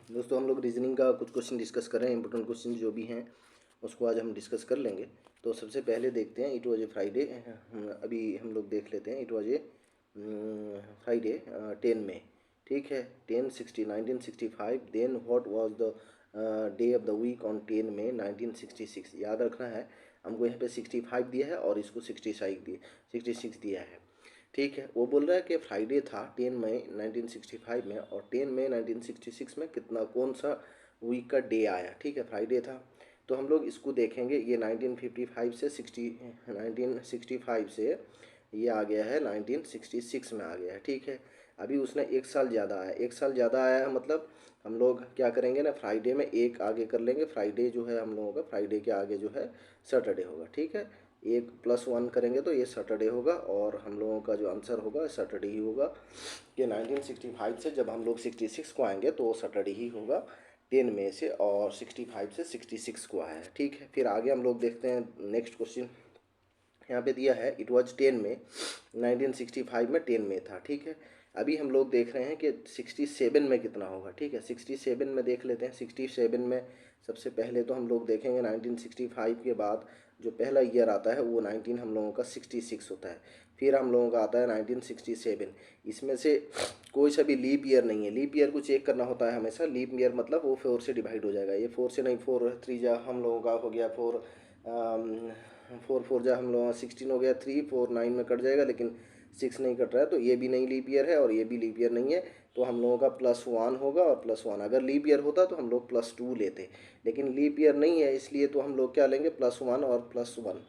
दोस्तों हम लोग रीजनिंग का कुछ क्वेश्चन डिस्कस कर रहे हैं। इंपॉर्टेंट क्वेश्चन जो भी हैं उसको आज हम डिस्कस कर लेंगे। तो सबसे पहले देखते हैं, इट वाज ए फ्राइडे। अभी हम लोग देख लेते हैं, it was a Friday 10 May. ठीक है, 10/60/1965। Then what was the day of the week on 10 May 1966। याद रखना है, हमको यहाँ पे 65 दिया है और इसको 66 दिया है। ठीक है, वो बोल रहा है कि फ्राइडे था 10 मई 1965 में, और 10 मई 1966 में कितना कौन सा वीक का डे आया। ठीक है, फ्राइडे था। तो हम लोग इसको देखेंगे, ये 1965 से ये आ गया है 1966 में आ गया है। ठीक है, अभी उसने एक साल ज़्यादा आया, एक साल ज़्यादा आया है, मतलब हम लोग क्या करेंगे ना, फ्राइडे में एक आगे कर लेंगे। फ्राइडे जो है हम लोगों का, फ्राइडे के आगे जो है सैटरडे होगा। ठीक है, एक +1 करेंगे तो ये सैटरडे होगा, और हम लोगों का जो आंसर होगा सैटरडे ही होगा। कि 1965 से जब हम लोग 66 को आएंगे तो सैटरडे ही होगा 10 मई से, और 65 से 66 को आया है। ठीक है, फिर आगे हम लोग देखते हैं नेक्स्ट क्वेश्चन। यहाँ पे दिया है इट वाज 10 मई 1965 में 10 मई था। ठीक है, अभी हम लोग देख रहे हैं कि 67 में कितना होगा। ठीक है, 67 में देख लेते हैं। 67 में सबसे पहले तो हम लोग देखेंगे 1965 के बाद जो पहला ईयर आता है वो 19 हम लोगों का 66 होता है। फिर हम लोगों का आता है 1967। इसमें से कोई सा भी लीप ईयर नहीं है। लीप ईयर को चेक करना होता है हमेशा। लीप ईयर मतलब वो 4 से डिवाइड हो जाएगा। ये 4 से नहीं, 4 3 जा हम लोगों का हो गया 4, 4 जा हम लोग 16 हो गया, 3 4 9 में कट जाएगा, लेकिन 6 नहीं कट रहा है, तो ये भी नहीं लीप ईयर है और ये भी लीप ईयर नहीं है। तो हम लोगों का +1 होगा, और +1 अगर लीप ईयर होता तो हम लोग +2 लेते, लेकिन लीप ईयर नहीं है, इसलिए तो हम लोग क्या लेंगे, +1 और +1।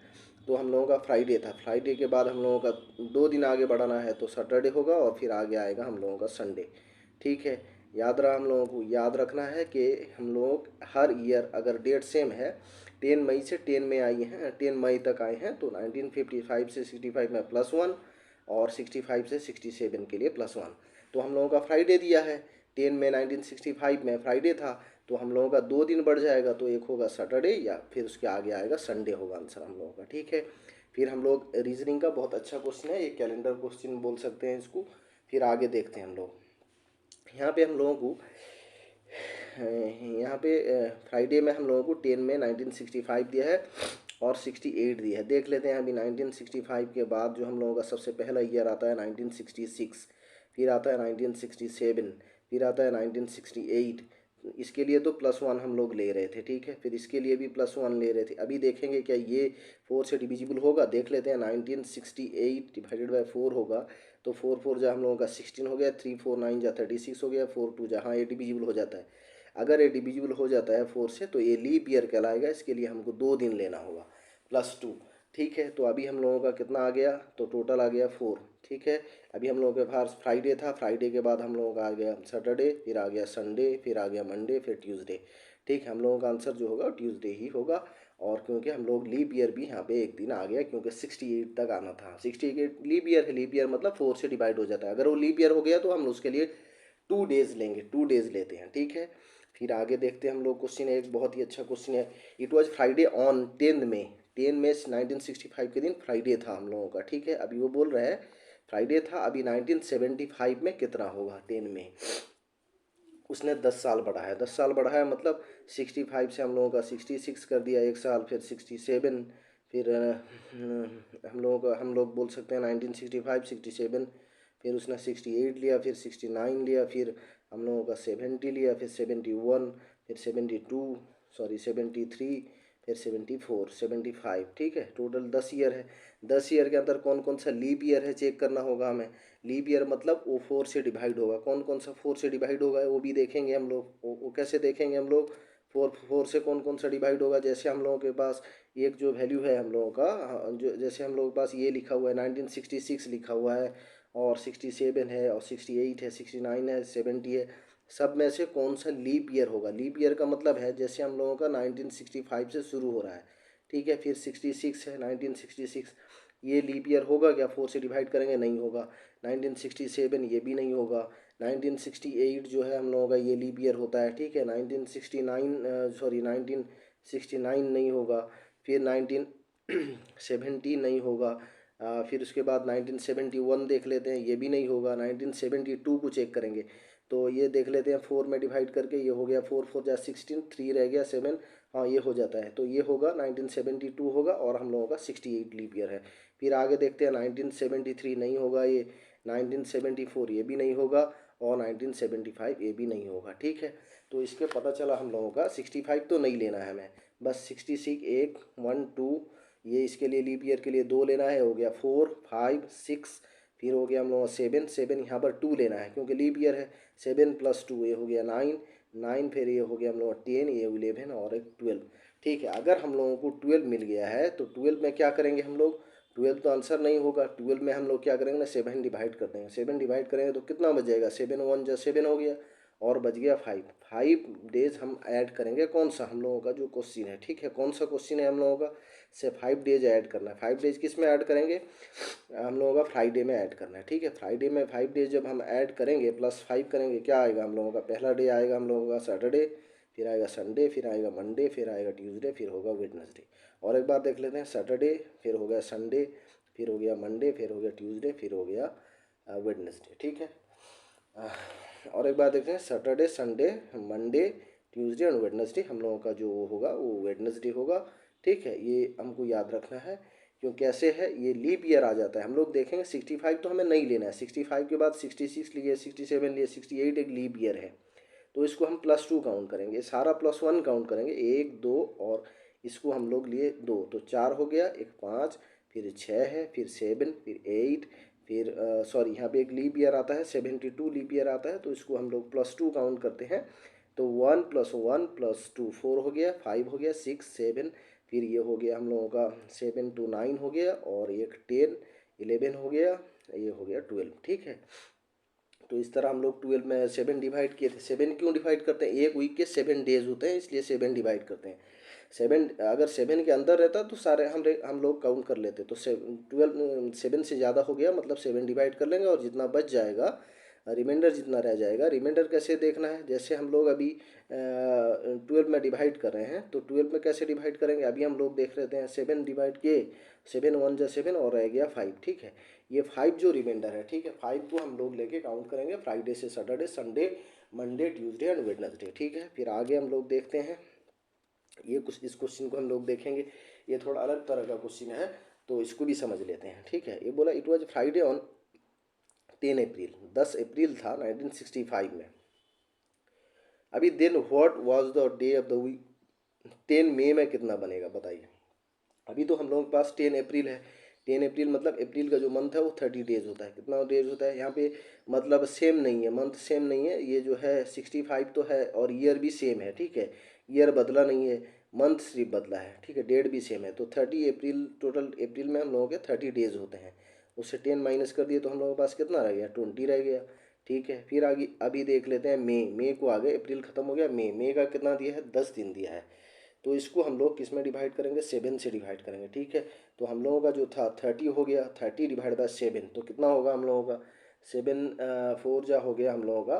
तो हम लोगों का फ्राइडे था। फ्राइडे के बाद हम लोगों का 2 दिन आगे बढ़ाना है तो सैटरडे होगा, और फिर आगे आएगा हम लोगों का संडे। ठीक है, याद रहा, हम लोगों को याद रखना है कि हम लोग हर ईयर अगर डेट सेम है, 10 मई से 10 मई आई हैं, 10 मई तक आए हैं, तो 1955 से 65 में +1, और 65 से 67 के लिए +1। तो हम लोगों का फ्राइडे दिया है, 10 मई 1965 में फ्राइडे था, तो हम लोगों का 2 दिन बढ़ जाएगा, तो एक होगा सैटरडे, या फिर उसके आगे आएगा संडे होगा आंसर हम लोगों का। ठीक है, फिर हम लोग रीजनिंग का बहुत अच्छा क्वेश्चन है, ये कैलेंडर क्वेश्चन बोल सकते हैं इसको। फिर आगे देखते हैं हम लोग। यहाँ पे हम लोगों को यहाँ पे फ्राइडे में हम लोगों को 10 मई 1965 दिया है और 68 दिया है। देख लेते हैं अभी 1965 के बाद जो हम लोगों का सबसे पहला ईयर आता है 1966, फिर आता है 1967, फिर आता है 1968। इसके लिए तो +1 हम लोग ले रहे थे। ठीक है, फिर इसके लिए भी +1 ले रहे थे। अभी देखेंगे क्या ये 4 से डिविजिबल होगा, देख लेते हैं। 1968 डिवाइडेड बाई 4 होगा, तो 4 4 जा हम लोगों का 16 हो गया, 3 4 9 जा 36 हो गया, 4 2 जा, हाँ ये डिविजिबल हो जाता है। अगर ये डिविजिबल हो जाता है 4 से तो ये लीप ईयर कहलाएगा। इसके लिए हमको 2 दिन लेना होगा, +2। ठीक है, तो अभी हम लोगों का कितना आ गया, तो टोटल आ गया 4। ठीक है, अभी हम लोगों के पास फ्राइडे था, फ्राइडे के बाद हम लोगों का आ गया सैटरडे, फिर आ गया संडे, फिर आ गया मंडे, फिर ट्यूसडे। ठीक है, हम लोगों का आंसर जो होगा ट्यूसडे ही होगा। और क्योंकि हम लोग लीप ईयर भी यहाँ पे एक दिन आ गया, क्योंकि 68 तक आना था। 68 लीप ईयर है। लीप ईयर मतलब 4 से डिवाइड हो जाता है। अगर वो लीप ईयर हो गया तो हम उसके लिए 2 डेज लेंगे, 2 डेज लेते हैं। ठीक है, फिर आगे देखते हैं हम लोग। क्वेश्चन एक बहुत ही अच्छा क्वेश्चन है। इट वाज फ्राइडे ऑन 10 मई। 10 मई 1965 के दिन फ्राइडे था हम लोगों का। ठीक है, अभी वो बोल रहे हैं फ्राइडे था, अभी 1975 में कितना होगा 10 मई। उसने 10 साल बढ़ाया, 10 साल बढ़ाया मतलब 65 से हम लोगों का 66 कर दिया एक साल, फिर 67, फिर हम लोग बोल सकते हैं 1965 67, फिर उसने 68 लिया, फिर 69 लिया, फिर हम लोगों का 70 लिया, फिर 71, फिर 72, सॉरी 73, फिर 74, 75। ठीक है, टोटल 10 ईयर है। 10 ईयर के अंदर कौन कौन सा लीप ईयर है चेक करना होगा हमें। लीप ईयर मतलब वो 4 से डिवाइड होगा। कौन कौन सा 4 से डिवाइड होगा वो भी देखेंगे हम लोग। वो कैसे देखेंगे हम लोग, 4 से कौन कौन सा डिवाइड होगा। जैसे हम लोगों के पास एक जो वैल्यू है हम लोगों का, जो जैसे हम लोगों के पास ये लिखा हुआ है 1966 लिखा हुआ है, और 67 है, और 68 है, 69 है, 70 है। सब में से कौन सा लीप ईयर होगा। लीप ईयर का मतलब है जैसे हम लोगों का 1965 से शुरू हो रहा है। ठीक है, फिर 66 है, 1966 ये लीप ईयर होगा क्या, 4 से डिवाइड करेंगे, नहीं होगा। 1967 ये भी नहीं होगा। 1968 जो है हम लोगों का ये लीप ईयर होता है। ठीक है, 1969 नहीं होगा। फिर 1970 नहीं होगा। फिर उसके बाद 1971 देख लेते हैं, ये भी नहीं होगा। 1972 को चेक करेंगे तो ये देख लेते हैं 4 में डिवाइड करके, ये हो गया 4 4 जा 16, 3 रह गया 7, हाँ ये हो जाता है। तो ये होगा 1972 होगा, और हम लोगों का 68 लीप ईयर है। फिर आगे देखते हैं 1973 नहीं होगा, ये 1974 ये भी नहीं होगा, और 1975 ये भी नहीं होगा, ठीक है। तो इसके पता चला हम लोगों का 65 तो नहीं लेना है हमें, बस 66 1 1 2, ये इसके लिए लीप ईयर के लिए 2 लेना है, हो गया 4 5 6, फिर हो गया हम लोगों का 7 यहाँ पर 2 लेना है क्योंकि लीप ईयर है। 7 + 2 ये हो गया 9, फिर ये हो गया हम लोग 10, ये 11 और एक 12, ठीक है। अगर हम लोगों को 12 मिल गया है तो 12 में क्या करेंगे हम लोग, 12 तो आंसर नहीं होगा, 12 में हम लोग क्या करेंगे ना, 7 डिवाइड कर देंगे। 7 डिवाइड करेंगे तो कितना बच जाएगा, 7 1 जा 7 हो गया, और बच गया 5। 5 डेज हम ऐड करेंगे, कौन सा हम लोगों का जो क्वेश्चन है, ठीक है, कौन सा क्वेश्चन है हम लोगों का, से 5 डेज ऐड करना है। 5 डेज किस में ऐड करेंगे, हम लोगों का फ्राइडे में ऐड करना है, ठीक है। फ्राइडे में 5 डेज जब हम ऐड करेंगे +5 करेंगे, क्या आएगा हम लोगों का, पहला डे आएगा हम लोगों का सैटरडे, फिर आएगा संडे, फिर आएगा मंडे, फिर आएगा ट्यूसडे, फिर होगा वेडनेसडे। और एक बार देख लेते हैं, सैटरडे, फिर हो गया संडे, फिर हो गया मंडे, फिर हो गया ट्यूसडे, फिर हो गया वेडनेसडे, ठीक है। और एक बार देखते हैं, सैटरडे संडे मंडे ट्यूसडे और वेडनेसडे हम लोगों का जो होगा वो वेडनेसडे होगा, ठीक है। ये हमको याद रखना है, क्यों कैसे है, ये लीप ईयर आ जाता है। हम लोग देखेंगे 65 तो हमें नहीं लेना है, 65 के बाद 66 लिए, 67 लिए, 68 एक लीप ईयर है, तो इसको हम +2 काउंट करेंगे, सारा +1 काउंट करेंगे, 1 2, और इसको हम लोग लिए 2, तो 4 हो गया, एक 5, फिर 6 है, फिर 7, फिर 8, फिर सॉरी यहाँ पे एक लीप ईयर आता है, 72 लीप ईयर आता है, तो इसको हम लोग +2 काउंट करते हैं। तो 1 + 1 + 2 4 हो गया, 5 हो गया, 6 7, फिर ये हो गया हम लोगों का 7 to 9 हो गया, और एक 10 11 हो गया, ये हो गया 12, ठीक है। तो इस तरह हम लोग 12 में 7 डिवाइड किए थे। 7 क्यों डिवाइड करते हैं, एक वीक के 7 डेज होते हैं, इसलिए 7 डिवाइड करते हैं। 7 अगर 7 के अंदर रहता तो सारे हम लोग काउंट कर लेते, तो 12 7 से ज़्यादा हो गया, मतलब 7 डिवाइड कर लेंगे, और जितना बच जाएगा, रिमाइंडर जितना रह जाएगा, रिमाइंडर कैसे देखना है, जैसे हम लोग अभी 12 में डिवाइड कर रहे हैं, तो 12 में कैसे डिवाइड करेंगे, अभी हम लोग देख लेते हैं। 7 डिवाइड किए, 7 1 जा 7, और रह गया 5, ठीक है। ये 5 जो रिमाइंडर है, ठीक है, 5 को हम लोग लेके काउंट करेंगे फ्राइडे से Saturday, Sunday Monday Tuesday and Wednesday, ठीक है। फिर आगे हम लोग देखते हैं, ये कुछ इस क्वेश्चन को हम लोग देखेंगे, ये थोड़ा अलग तरह का क्वेश्चन है, तो इसको भी समझ लेते हैं, ठीक है। ये बोला it was Friday on 10 April, 10 अप्रैल था 1965 में। अभी then what was the day of the week, 10 मई में कितना बनेगा बताइए। अभी तो हम लोगों के पास 10 अप्रैल है, 10 अप्रैल मतलब अप्रैल का जो मंथ है वो 30 डेज होता है। कितना डेज होता है यहाँ पे, मतलब सेम नहीं है, मंथ सेम नहीं है, ये जो है 65 तो है, और ईयर भी सेम है, ठीक है। ईयर बदला नहीं है, मंथ सिर्फ बदला है, ठीक है, डेट भी सेम है। तो 30 अप्रैल, टोटल अप्रैल में हम लोगों के 30 डेज होते हैं, उससे 10 माइनस कर दिए तो हम लोगों के पास कितना रह गया, 20 रह गया, ठीक है। फिर आगे अभी देख लेते हैं मई को, आगे अप्रैल खत्म हो गया, मई का कितना दिया है, 10 दिन दिया है। तो इसको हम लोग किस में डिवाइड करेंगे, 7 से डिवाइड करेंगे, ठीक है। तो हम लोगों का जो था 30 हो गया, 30 डिवाइड बाय 7, तो कितना होगा हम लोगों का, 7 4 जा हो गया हम लोगों का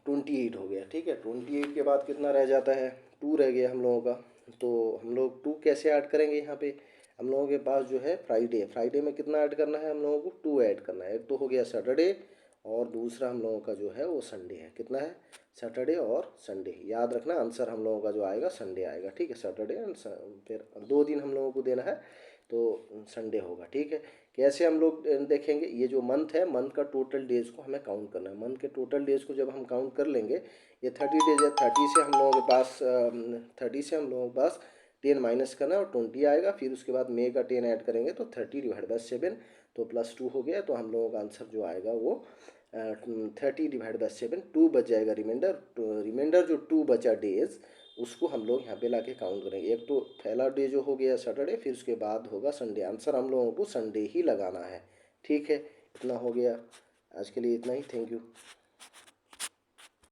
28 हो गया, ठीक है। 28 के बाद कितना रह जाता है, 2 रह गया हम लोगों का। तो हम लोग 2 कैसे ऐड करेंगे, यहाँ पे हम लोगों के पास जो है फ्राइडे में कितना ऐड करना है हम लोगों को, 2 ऐड करना है। एक तो हो गया सैटरडे, और दूसरा हम लोगों का जो है वो संडे है। कितना है, सैटरडे और संडे, याद रखना आंसर हम लोगों का जो आएगा संडे आएगा, ठीक है। सैटरडे एंड फिर 2 दिन हम लोगों को देना है, तो संडे होगा, ठीक है। कैसे हम लोग देखेंगे, ये जो मंथ है, मंथ का टोटल डेज को हमें काउंट करना है। मंथ के टोटल डेज को जब हम काउंट कर लेंगे, ये 30 डेज है, 30 से हम लोगों के पास 30 से हम लोगों के पास 10 माइनस करना है, और 20 आएगा। फिर उसके बाद मई का 10 ऐड करेंगे, तो 30 डिवाइड बाई 7, तो +2 हो गया। तो हम लोगों का आंसर जो आएगा वो 30 डिवाइड बाई 7, 2 बच जाएगा रिमाइंडर। रिमाइंडर जो 2 बचा डेज, उसको हम लोग यहाँ पे लाके काउंट करेंगे। एक तो पहला डे जो हो गया सैटरडे, फिर उसके बाद होगा संडे। आंसर हम लोगों को संडे ही लगाना है, ठीक है। इतना हो गया आज के लिए, इतना ही, थैंक यू।